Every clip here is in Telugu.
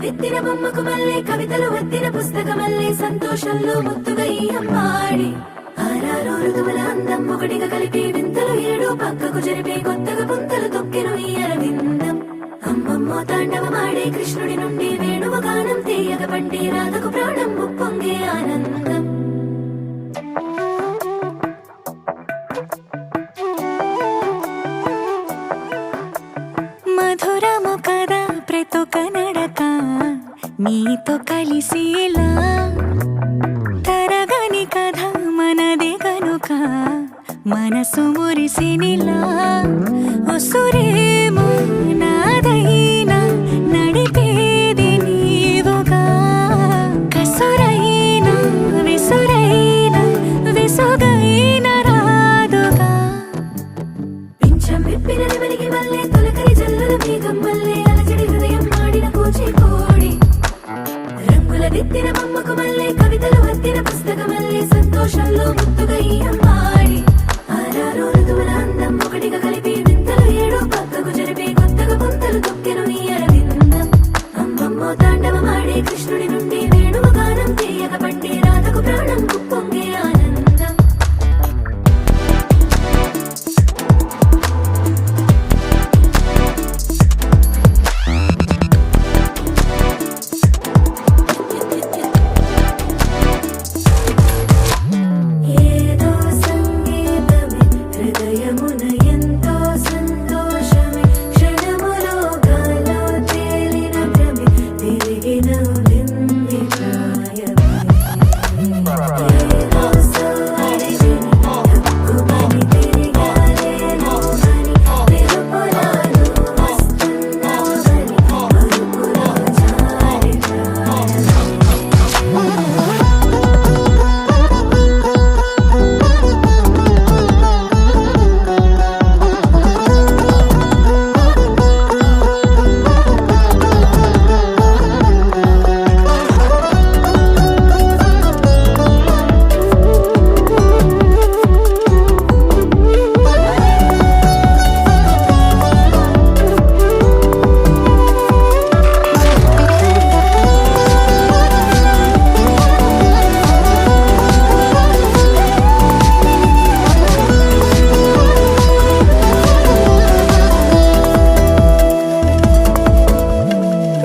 దిత్తిన బొమ్మకు మళ్ళీ కవితలు వత్తిన పుస్తకమల్లే సంతోషంలో ముద్దుగా ఈ అమ్మాడి ఆరారు ఋతువుల అందం ఒకటిగా కలిపి వింతలు ఏడు పక్కకు జరిపే కొత్తగా పుంతలు తొక్కెను ఈ అరవిందం అమ్మమ్మో తాండవమాడే కృష్ణుడి నుండి వేణువ గానం తీయగ పండి రాధకు ప్రాణం ఉప్పొంగే ఆనందం మధురము కదా ప్రతొక నడక నీతో కలిసేలా తరగని కథ మనదే కనుక మనసు మురిసినిలా ఉసురేమో నాదైనా నడిపేది నీవుగా కసురైనా విసురైనా విసుగైన రాదుగా పింఛం విప్పిన నెమలికి మల్లె తొలకరి జల్లుల మేఘం మల్లె అలజడి హృదయం మాడిన కూచిపూడి రంగుల దిత్తిన బొమ్మకు మల్లె కవితలు వత్తిన పుస్తకమల్లే సంతోషంలో ముద్దుగా ఈ అమ్మాడి ఆరారు ఋతువుల అందం ఒకటిగా కలిపి వింతలు ఏడు పక్కకు జరిపే కొత్తగా పుంతలు తొక్కెను ఈ అరవిందం అమ్మమ్మో తాండవమాడే కృష్ణుడి నుండి వేణువ గానం తీయగ పండి రాధకు ప్రాణం ఉప్పొంగే ఆనందం ఏదో సంగీతమే హృదయమున ఎంతో సంతోషమే క్షణములో గాలో తేలిన భ్రమి తిరిగి నవ్వింది ప్రాయమే ఏదో సవ్వడి విని తక్కువని తిరిగాలేను అని వెలుపులాను వస్తున్నావని మరుపులో జారి ప్రాయమే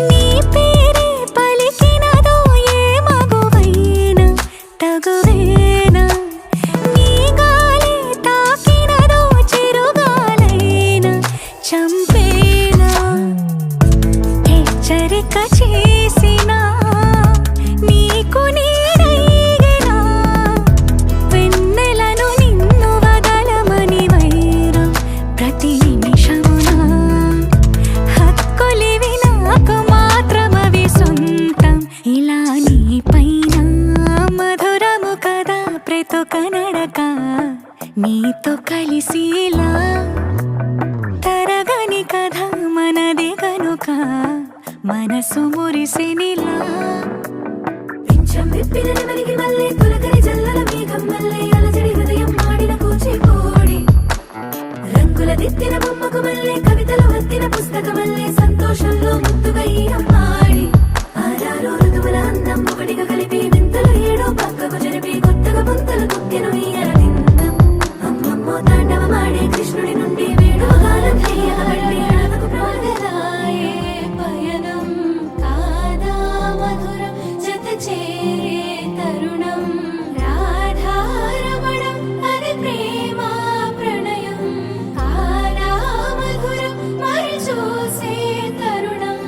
నీ పేరే పలికినదో ఏ మగువైనా తగువేనా నీ గాలి తాకినదో చిరుగాలైనా చంపేనా హెచ్చరిక చేసినా నీకు నీడైనా వెన్నెలను నిన్ను వదలమని వైరం ప్రతి నిమిషమున హక్కులివి నాకు మాత్రమవి సొంతం ఇలా నీ పైన మధురము కదా ప్రతొక నడక నీతో కలిసేలా తరగని కథ మనదే కనుక మనసు మురిసినిలా పింఛం విప్పిన నెమలికి మల్లె తొలకరి జల్లుల మేఘం మల్లె అలజడి హృదయం మాడిన కూచిపూడి రంగుల దిత్తిన బొమ్మకు మల్లె కవితలు వత్తిన పుస్తకమల్లే సంతోషంలో ముద్దుగా ఈ అమ్మాడి ఆరారు ఋతువుల అందం ఒకటిగా కలిపి వింతలు ఏడు పక్కకు జరిపి కొత్తగా పుంతలు తొక్కెను ఈ అరవిందం అమ్మమ్మో తాండవమాడే కృష్ణుడి నుండి వేణువ గానం తీయగ పండి రాధకు ప్రాణరాయే పయనం కాదా మధురం జత చేరే తరుణం రాధారమణం అది ప్రేమ ప్రణయం కాదా మధురం మరి చూసే తరుణం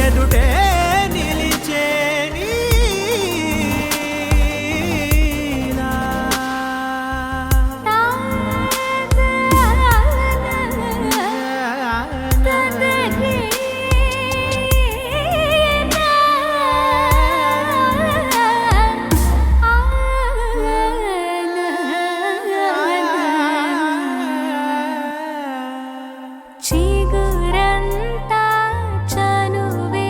ఎదుటే నిలిచే నీలా. చిగురంతా చనువే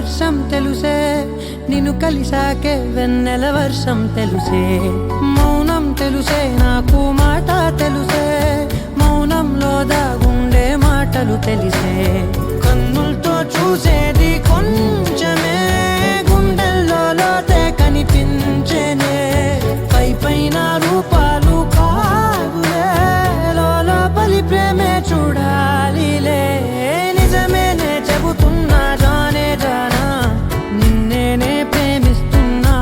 వర్షం తెలుసే నిన్ను కలిసాకే వెన్నెల వర్షం తెలుసే మౌనం తెలుసే నాకు మాట తెలుసే మౌనంలో దాగుండే మాటలు తెలిసే కన్నులతో చూసేది కొంచెమే గుండెల్లో లోతే కనిపించేనే పై పైన రూపాలు కాదులే లోపలి ప్రేమే చూడాలిలే నిజమేనే చెబుతున్నా జానే జానా నిన్నేనే ప్రేమిస్తున్నా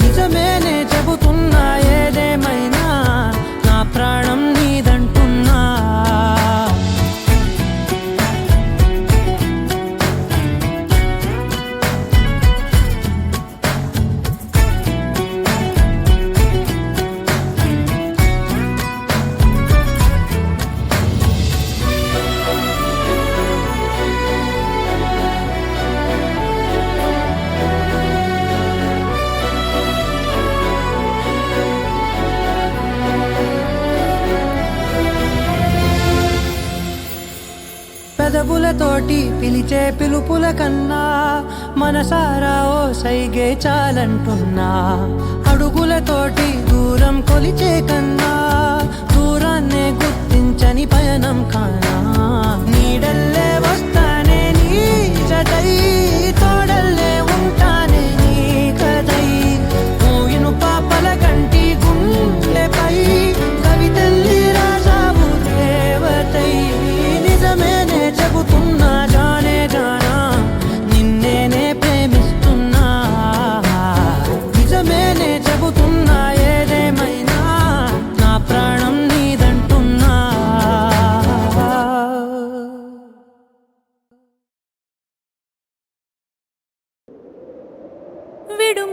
నిజమేనే చెబుతున్నా ఏదేమైనా నా ప్రాణం నీదంటున్నా పెదవులతోటి పిలిచే పిలుపుల కన్నా మనసారా ఓ సైగే చాలంటున్నా అడుగులతోటి దూరం కొలిచే కన్నా దూరాన్నే గుర్తించని పయనం కానా నీడల్లే వస్తానే నీ జతై తోడల్లే ఉంటానే నీ కదై మూయిను పాపల కంటి గుండెపై కవితల్లి రాజావు దేవతై నిజమేనే చెబుతున్నా జానే జానా నిన్నేనే ప్రేమిస్తున్నా నిజమేనే చెబుతున్నా ఏదేమైనా నా ప్రాణం నీదంటున్నా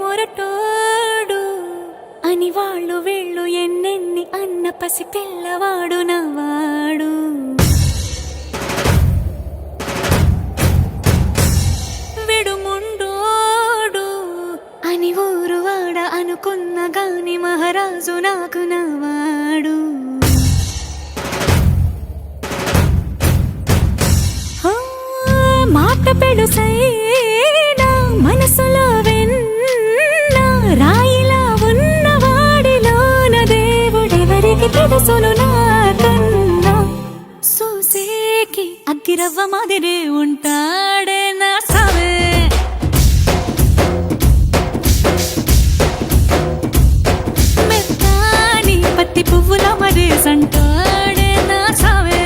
విడుమొరటోడు అని వాళ్ళు వీళ్ళు ఎన్నెన్ని అన్న పసి పిల్లవాడు నవ్వాడు విడుముండోడు అని ఊరు వాడ అనుకున్న గాని మహారాజు నాకు నవ్వాడు మాట పెడుసైనా మనసులో వెన్న రాయిలా ఉన్నవాడిలోన దేవుడెవరికి తెలుసును నాకన్నా సూసేకి అగ్గిరవ్వ మాదిరి ఉంటాడే నా సావే మెత్తాని పత్తి పువ్వుల మరి సంటాడే నా సావే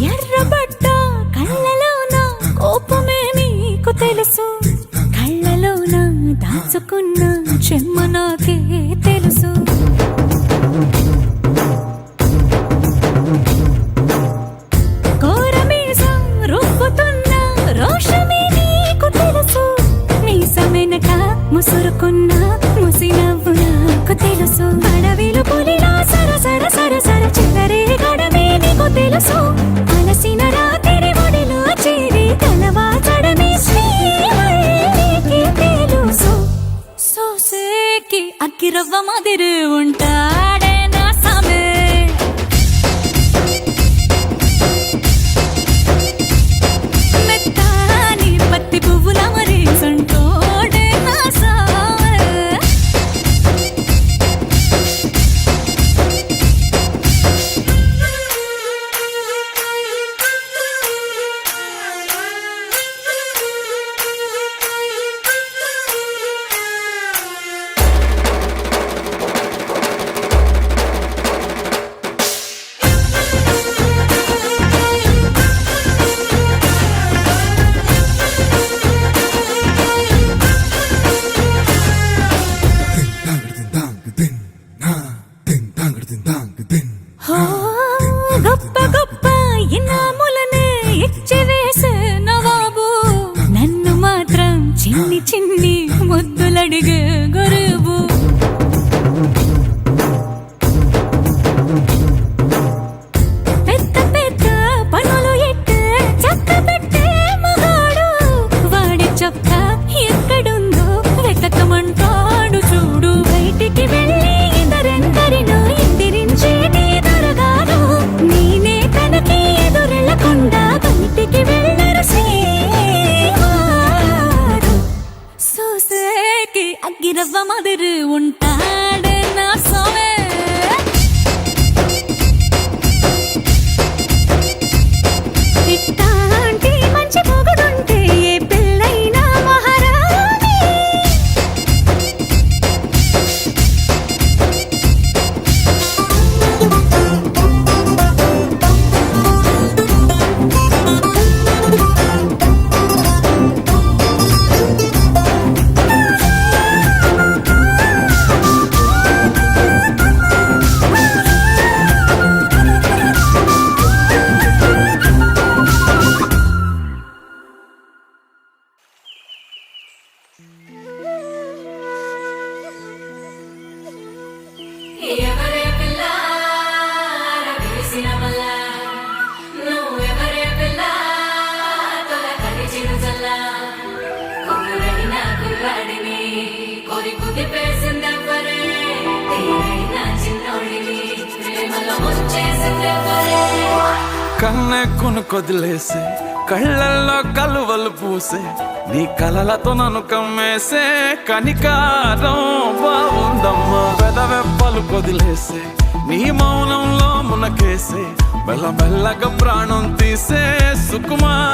ఎర్రబడ్డ కళ్ళలోన కోపమే నీకు తెలుసు కళ్ళలోన దాచుకున్న చెమ్మ నాకే తెలుసు కోరమీసం రుబ్బుతున్న రోషమే నీకు తెలుసు మీసమెనక ముసురుకున్న ముసినవ్వు నాకు తెలుసు అడవిలు పులిలా సరసర సరసర చిల్లరే గడమే నీకు తెలుసు అలసిన రాత్రి ఒడిలో చేరి తలవాచడమే శ్రీవల్లికి తెలుసు సోసేకి అగ్గిరవ్వ మాదిరి ఉంటాడే నా సామే మెత్తాని పత్తి పువ్వుల మరి సంటోడే నా సామే చిన్ని చిన్ని ముద్దులడిగే గురువు పెద్ద పెద్ద పనులు ఎట్టే చక్క పెట్టే మగాడు వాడి చొక్క ఎక్కడుందో వెతకమంటాడు చూడు బయటికి వెళ్ళి ఇద్దరెందరినో ఎదిరించి దొరగాను నేనే తనకి ఎదురెళ్ళకుండా బయటికి వెళ్ళరు శ్రీవారు సోసేకి అగ్గిరవ్వ మదిరు ఉంటాడే నా సోమే ఇట్టాంటి మంచి మొగుడుంటే ఏ పెళ్ళైనా మహారాణి ఎవరే పిల్ల వేసిన మల్ల నువ్వెవరే పిల్ల తొలకరి చిరుజల్ల కుర్రైన కుర్రాడిని కోరి కుదిపేసిందెవ్వరే తీరైన చిన్నోడిని ప్రేమలో ముంచేసిందెవ్వరే కన్నెక్కును కొదిలేసే కళ్ళల్లో కలువలు పూసే నీ కలలతో నన్ను కమ్మేసే కనికారం బాగుందమ్మా పెదవెప్పలు కొదిలేసే నీ మౌనంలో మునకేసే మెల్లమెల్లగా ప్రాణం తీసే సుకుమార్